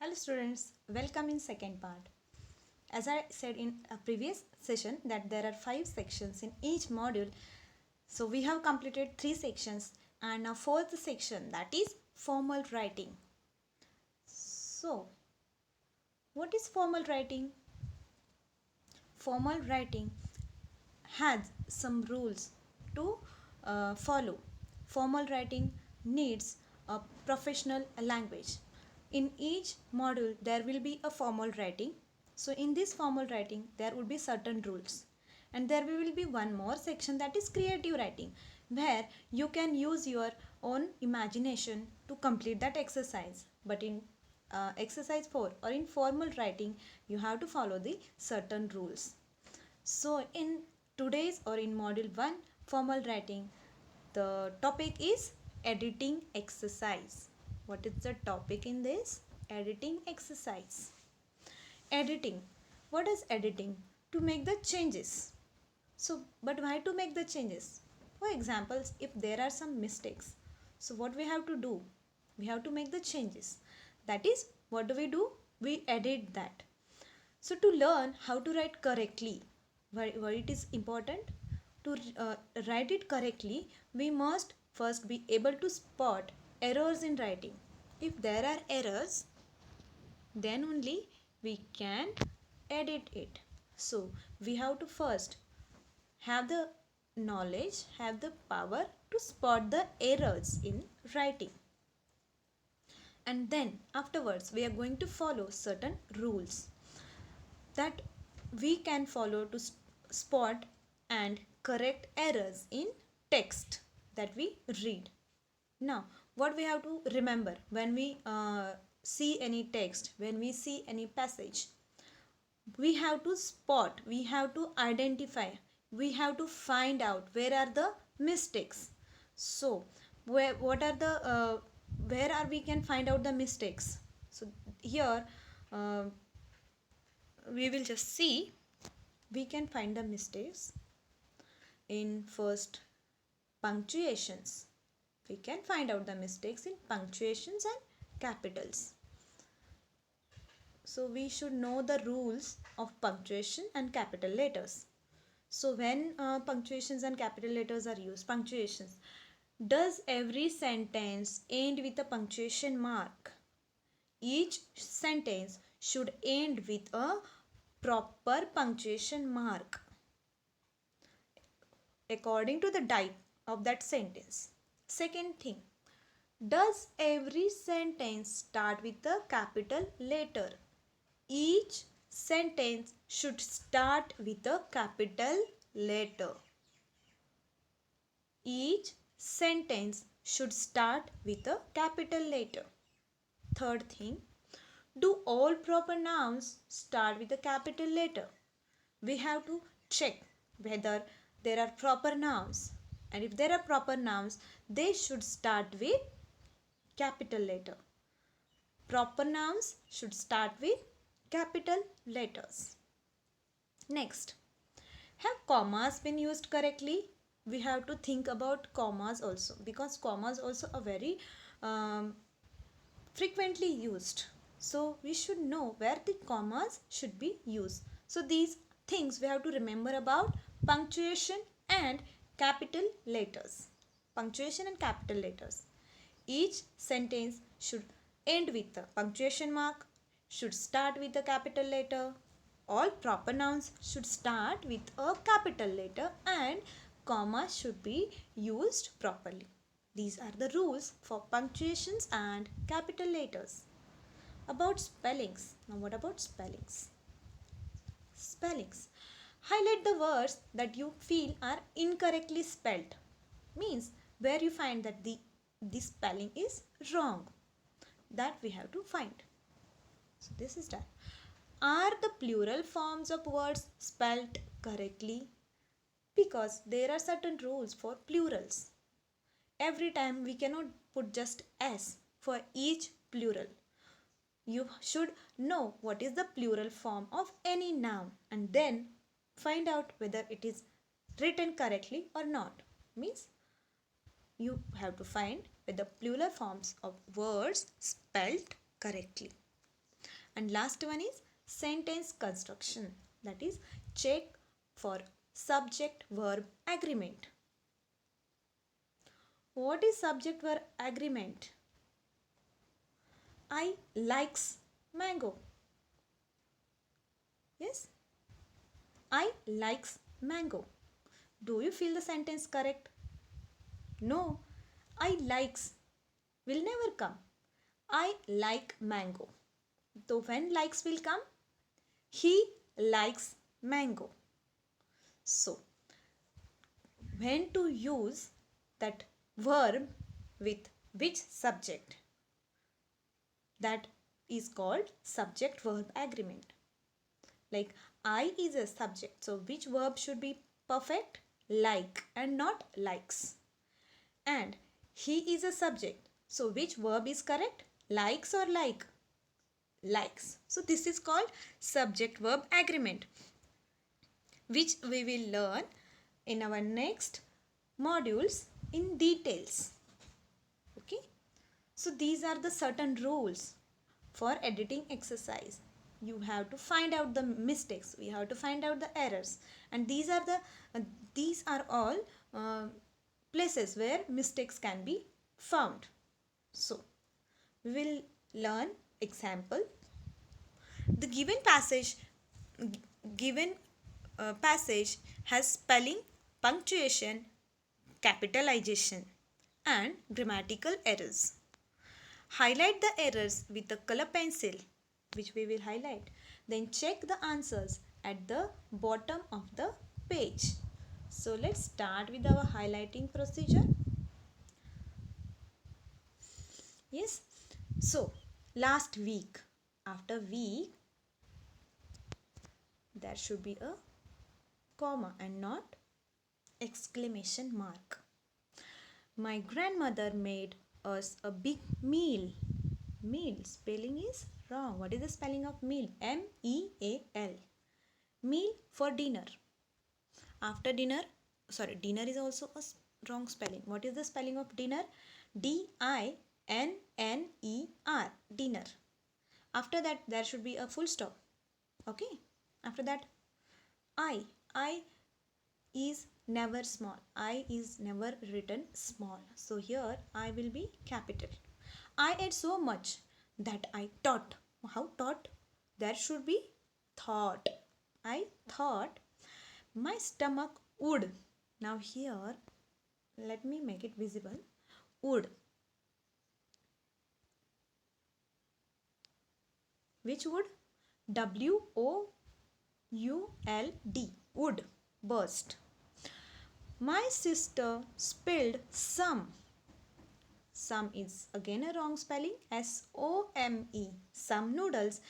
Hello students, welcome in second part. As I said in a previous session that there are 5 sections in each module. So we have completed 3 sections and now fourth section, that is formal writing. So what is formal writing? Formal writing has some rules to follow. Formal writing needs a professional language. In each module, there will be a formal writing. So, in this formal writing, there would be certain rules. And there will be one more section, that is creative writing, where you can use your own imagination to complete that exercise. But in exercise 4 or in formal writing, you have to follow the certain rules. So in today's or in module 1 formal writing, the topic is editing exercise. What is the topic in this? Editing exercise. Editing. What is editing? To make the changes. So but why to make the changes? For examples, if there are some mistakes, so what we have to do? We have to make the changes. That is, what do? We edit that. So to learn how to write correctly, why it is important to write it correctly, we must first be able to spot errors in writing. If there are errors, then only we can edit it. So we have to first have the knowledge, have the power to spot the errors in writing. And then afterwards we are going to follow certain rules that we can follow to spot and correct errors in text that we read. Now, what we have to remember when we see any text, when we see any passage, we have to spot, we have to identify, we have to find out where are the mistakes. So, where are we can find out the mistakes? So here we will just see, we can find the mistakes in first punctuations. We can find out the mistakes in punctuations and capitals. So we should know the rules of punctuation and capital letters. So when punctuations and capital letters are used, punctuations, does every sentence end with a punctuation mark? Each sentence should end with a proper punctuation mark according to the type of that sentence. Second thing, does every sentence start with a capital letter? Each sentence should start with a capital letter. Each sentence should start with a capital letter. Third thing, do all proper nouns start with a capital letter? We have to check whether there are proper nouns, and if there are proper nouns, they should start with capital letter. Proper nouns should start with capital letters. Next, have commas been used correctly? We have to think about commas also, because commas also are very frequently used. So we should know where the commas should be used. So these things we have to remember about punctuation and capital letters. Punctuation and capital letters. Each sentence should end with a punctuation mark, should start with a capital letter. All proper nouns should start with a capital letter, and commas should be used properly. These are the rules for punctuations and capital letters. About spellings. Now what about spellings? Spellings. Highlight the words that you feel are incorrectly spelled. Means where you find that the spelling is wrong. That we have to find. So this is done. Are the plural forms of words spelled correctly? Because there are certain rules for plurals. Every time we cannot put just s for each plural. You should know what is the plural form of any noun and then find out whether it is written correctly or not. Means you have to find whether plural forms of words spelled correctly. And last one is sentence construction, that is check for subject verb agreement. What is subject verb agreement? I likes mango. Yes, I likes mango. Do you feel the sentence correct? No, I likes will never come. I like mango. So when likes will come? He likes mango. So when to use that verb with which subject? That is called subject verb agreement. Like I is a subject, so which verb should be perfect? Like and not likes. And he is a subject, so which verb is correct? Likes or like? Likes. So this is called subject verb agreement, which we will learn in our next modules in details. Okay, so these are the certain rules for editing exercise. You have to find out the mistakes, we have to find out the errors, and these are all places where mistakes can be found. So we will learn example. The given passage has spelling, punctuation, capitalization and grammatical errors. Highlight the errors with a color pencil, which we will highlight. Then check the answers at the bottom of the page. So let's start with our highlighting procedure. Yes. So last week, after week, there should be a comma and not exclamation mark. My grandmother made us a big meal. Meal spelling is wrong. What is the spelling of meal? M-E-A-L. Meal for dinner. After dinner, sorry, dinner is also a wrong spelling. What is the spelling of dinner? D-I-N-N-E-R. Dinner. After that, there should be a full stop. Okay. After that, I is never small. I is never written small. So here I will be capital. I ate so much that I thought. How thought? There should be thought. I thought my stomach would. Now here, let me make it visible. Would. Which would? W-O-U-L-D. Would. Burst. My sister spilled some. Some is again a wrong spelling. S-O-M-E. Some noodles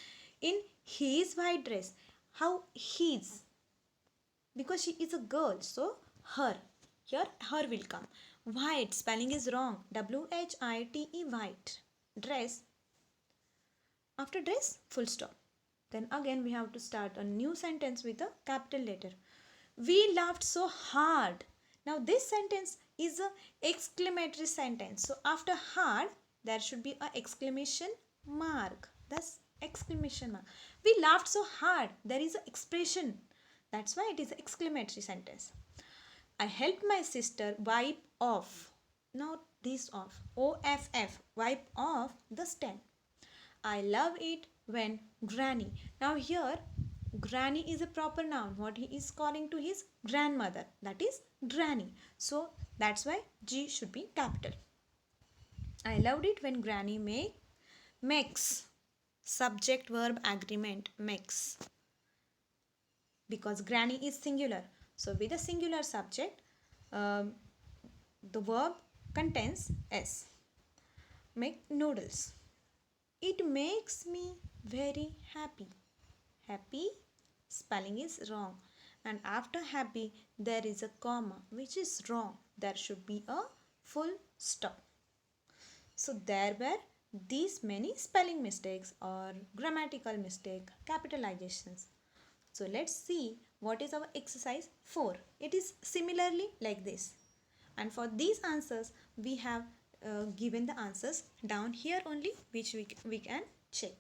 in his white dress. How his? Because she is a girl. So her. Here her will come. White spelling is wrong. W-H-I-T-E. White. Dress. After dress, full stop. Then again we have to start a new sentence with a capital letter. We laughed so hard. Now this sentence is a exclamatory sentence. So after hard, there should be a exclamation mark. That's exclamation mark. We laughed so hard. There is an expression. That's why it is an exclamatory sentence. I helped my sister wipe off. Now this off. O-F-F. Wipe off the stand. I love it when granny. Now here granny is a proper noun. What he is calling to his grandmother, that is granny. So that's why G should be capital. I loved it when granny makes. Subject verb agreement, makes. Because granny is singular. So with a singular subject, the verb contains S. Make noodles. It makes me very happy. Happy spelling is wrong, and after happy there is a comma, which is wrong. There should be a full stop. So there were these many spelling mistakes or grammatical mistake, capitalizations. So let's see what is our exercise 4. It is similarly like this, and for these answers we have given the answers down here only, which we can check.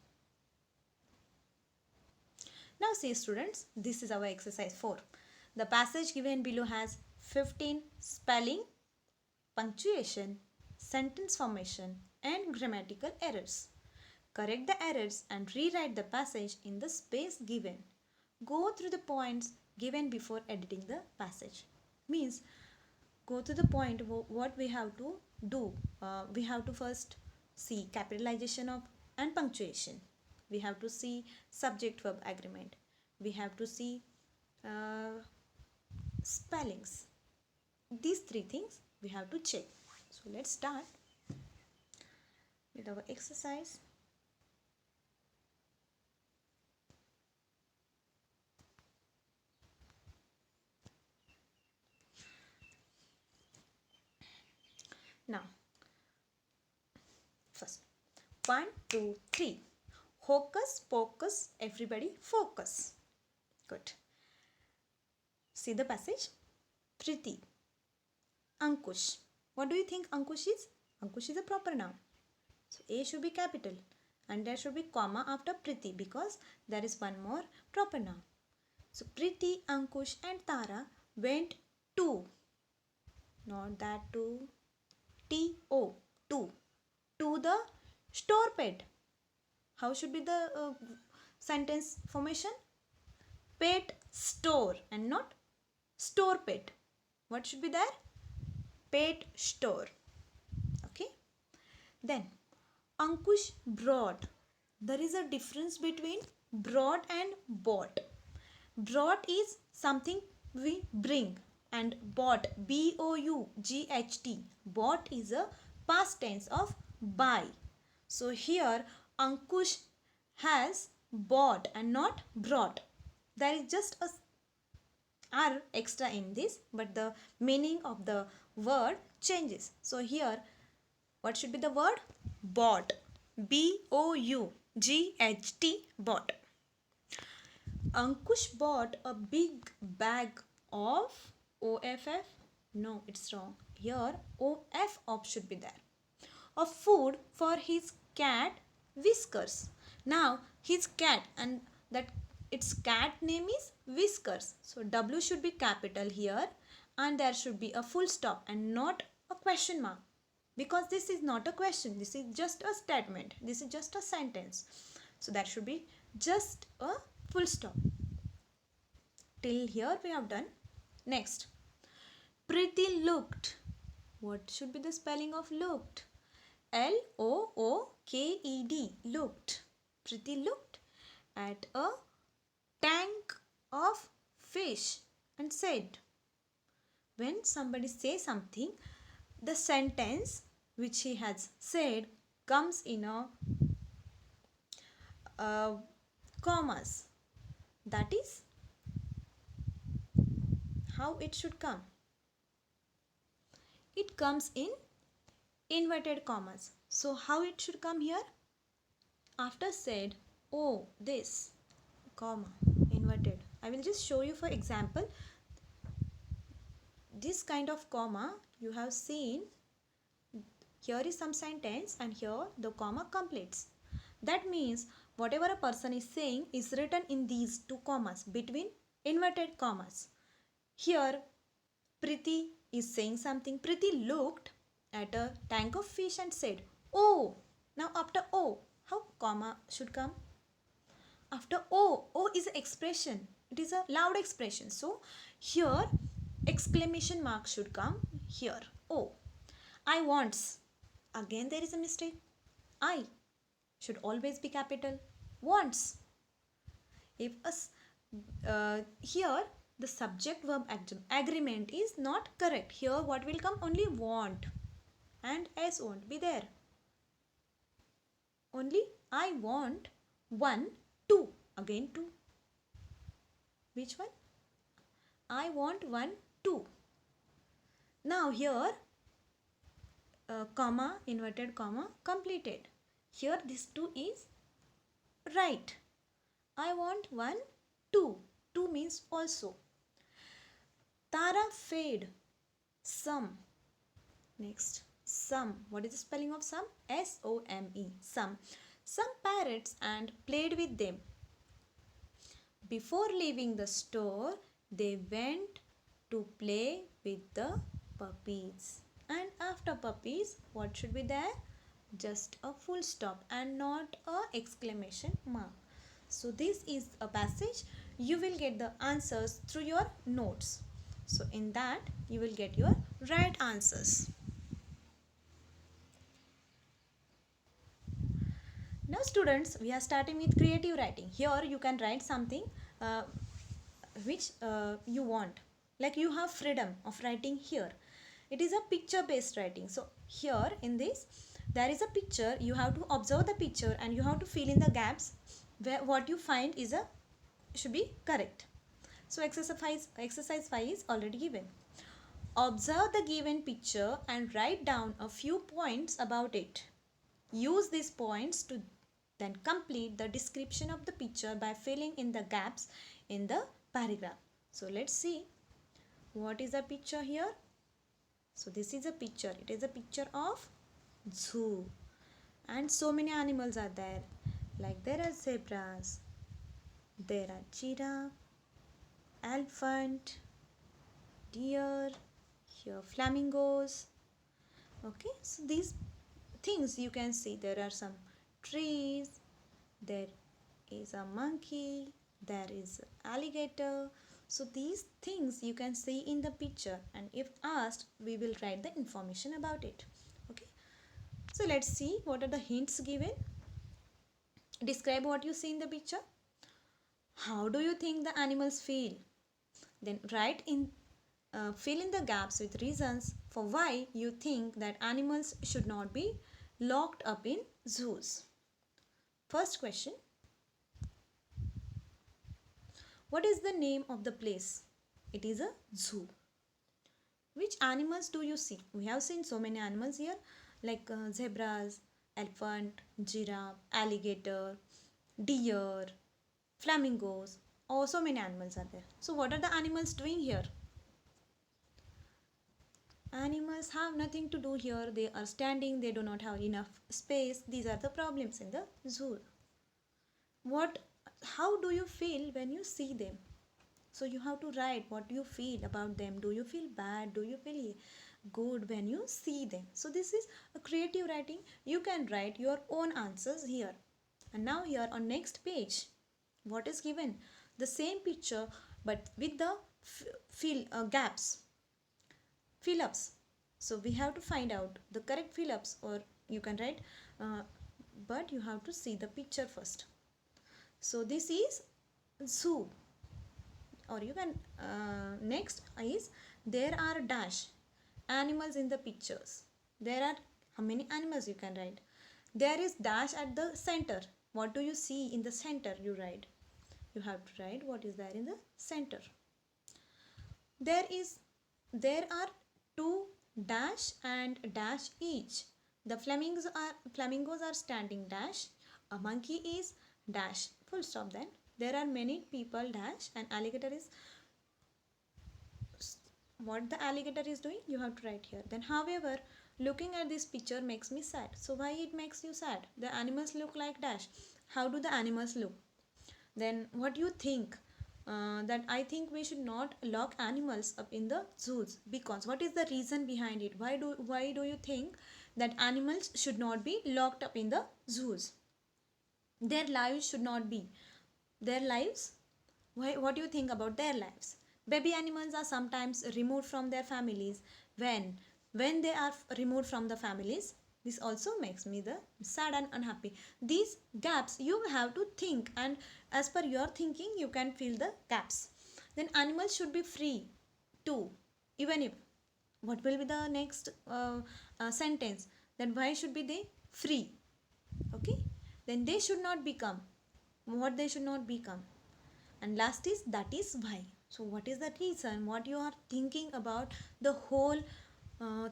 Now see students, this is our exercise 4. The passage given below has 15 spelling, punctuation, sentence formation and grammatical errors. Correct the errors and rewrite the passage in the space given. Go through the points given before editing the passage. Means go to the point what we have to do. We have to first see capitalization of and punctuation. We have to see subject verb agreement. We have to see spellings. These three things we have to check. So let's start with our exercise. Now, first 1, 2, 3. Hocus pocus, everybody focus. Good. See the passage. Priti, Ankush. What do you think Ankush is? Ankush is a proper noun. So A should be capital and there should be comma after Priti because there is one more proper noun. So Priti, Ankush and Tara went to, not that to, T-O, to the store pet. How should be the sentence formation? Pet store and not store pet. What should be there? Pet store. Okay. Then Ankush brought. There is a difference between brought and bought. Brought is something we bring and bought, B-O-U-G-H-T. Bought is a past tense of buy. So here Ankush has bought and not brought. There is just a R extra in this, but the meaning of the word changes. So here what should be the word? Bought. B-O-U-G-H-T, bought. Ankush bought a big bag of OFF. No, it's wrong. Here OFF should be there. Of food for his cat Whiskers. Now his cat and that its cat name is Whiskers. So W should be capital here and there should be a full stop and not a question mark. Because this is not a question. This is just a statement. This is just a sentence. So that should be just a full stop. Till here we have done. Next. Priti looked. What should be the spelling of looked? L-O-O-K-E-D. Looked. Priti looked at a tank of fish and said. When somebody says something, the sentence which he has said comes in a commas. That is how it should come. It comes in inverted commas. So how it should come here? After said, oh, this, comma, inverted. I will just show you for example. This kind of comma you have seen. Here is some sentence and here the comma completes. That means whatever a person is saying is written in these two commas between inverted commas. Here Priti is saying something. Priti looked at a tank of fish and said, oh. Now after oh, how comma should come? After oh is an expression. It is a loud expression. So here exclamation mark should come here. Oh. I wants. Again there is a mistake. I should always be capital. Wants. If here the subject verb agreement is not correct. Here what will come? Only want and s won't be there. Only I want 1, 2. Again 2. Which one? I want 1, 2. Now here comma, inverted comma, completed. Here this 2 is right. I want 1, 2. 2 means also. Tara fed some. Next, some. What is the spelling of some? S-O-M-E. Some. Some parrots and played with them. Before leaving the store, they went to play with the puppies. And after puppies, what should be there? Just a full stop and not a exclamation mark. So this is a passage. You will get the answers through your notes. So in that you will get your right answers. Now students, we are starting with creative writing. Here you can write something uh, which you want. Like you have freedom of writing here. It is a picture based writing. So here in this there is a picture. You have to observe the picture and you have to fill in the gaps where what you find is a should be correct. So exercise 5 is already given. Observe the given picture and write down a few points about it. Use these points to then complete the description of the picture by filling in the gaps in the paragraph. So let's see what is the picture here. So this is a picture. It is a picture of zoo and so many animals are there. Like there are zebras, there are giraffe, elephant, deer, here flamingos. Okay, so these things you can see. There are some trees, there is a monkey, there is alligator. So these things you can see in the picture, and if asked we will write the information about it. Okay, so let's see what are the hints given. Describe what you see in the picture. How do you think the animals feel? Then write in fill in the gaps with reasons for why you think that animals should not be locked up in zoos. First question. What is the name of the place? It is a zoo. Which animals do you see? We have seen so many animals here like zebras, elephant, giraffe, alligator, deer, flamingos. Oh, so many animals are there. So what are the animals doing here? Animals have nothing to do here. They are standing. They do not have enough space. These are the problems in the zoo. How do you feel when you see them? So you have to write what you feel about them. Do you feel bad? Do you feel good when you see them? So this is a creative writing. You can write your own answers here. And now here on next page, what is given? The same picture but with the gaps, fill ups. So we have to find out the correct fill ups, or you can write but you have to see the picture first. So this is zoo, or you can next is there are dash animals in the pictures. There are how many animals you can write? There is dash at the center. What do you see in the center? You write. You have to write what is there in the center. There are two dash and dash each. The flamingos are standing dash. A monkey is dash. Full stop. Then there are many people dash, and alligator is what the alligator is doing. You have to write here. Then however, looking at this picture makes me sad. So why it makes you sad? The animals look like dash. How do the animals look? Then what do you think? That I think we should not lock animals up in the zoos, because what is the reason behind it? Why do you think that animals should not be locked up in the zoos? Their lives should not be. Their lives? Why? What do you think about their lives? Baby animals are sometimes removed from their families. When they are removed from the families, this also makes me the sad and unhappy. These gaps you have to think, and as per your thinking you can fill the gaps. Then animals should be free too. Even if, what will be the next sentence? Then why should be they free? Okay, then they should not become what they should not become. And last is that is why. So what is the reason? What you are thinking about the whole uh,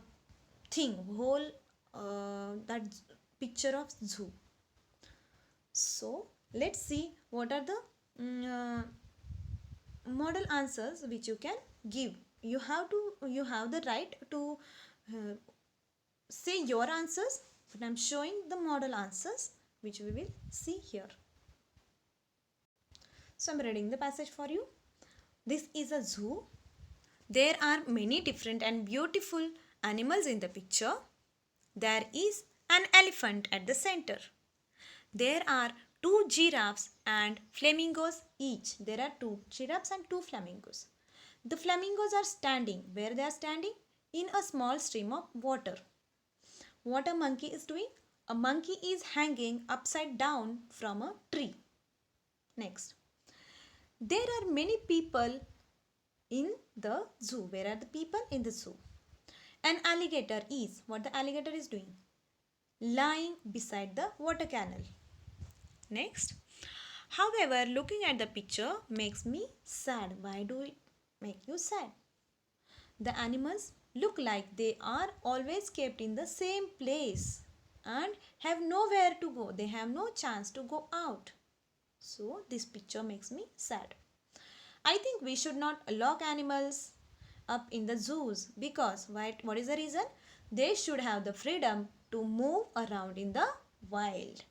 thing, whole that picture of zoo. So let's see what are the model answers which you can give. You have the right to uh, say your answers, but I'm showing the model answers which we will see here. So I'm reading the passage for you. This is a zoo. There are many different and beautiful animals in the picture. There is an elephant at the center. There are two giraffes and flamingos each. There are two giraffes and two flamingos. The flamingos are standing. Where they are standing? In a small stream of water. What a monkey is doing? A monkey is hanging upside down from a tree. Next. There are many people in the zoo. Where are the people? In the zoo. An alligator is, what the alligator is doing? Lying beside the water canal. Next. However, looking at the picture makes me sad. Why do it make you sad? The animals look like they are always kept in the same place and have nowhere to go. They have no chance to go out. So this picture makes me sad. I think we should not lock animals up in the zoos because what is the reason? They should have the freedom to move around in the wild.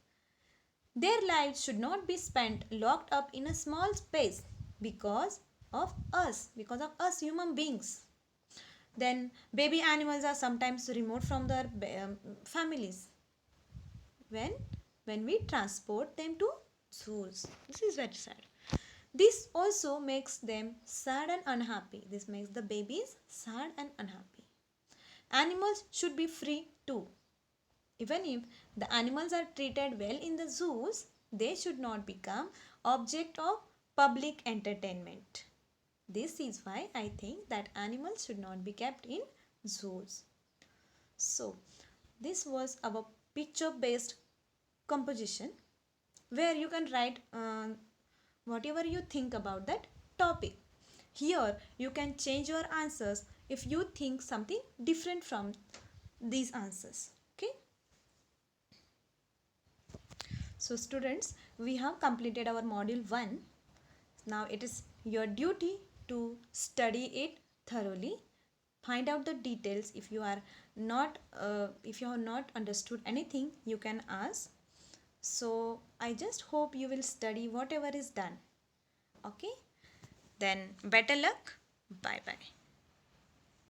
Their lives should not be spent locked up in a small space because of us human beings. Then baby animals are sometimes removed from their families when we transport them to zoos. This is very sad. This also makes them sad and unhappy. This makes the babies sad and unhappy. Animals should be free too. Even if the animals are treated well in the zoos, they should not become object of public entertainment. This is why I think that animals should not be kept in zoos. So, this was our picture-based composition where you can write whatever you think about that topic. Here, you can change your answers if you think something different from these answers. Okay. So students, we have completed our module 1. Now it is your duty to study it thoroughly. Find out the details. If you have not understood anything, you can ask. So I just hope you will study whatever is done. Okay. Then better luck. Bye bye.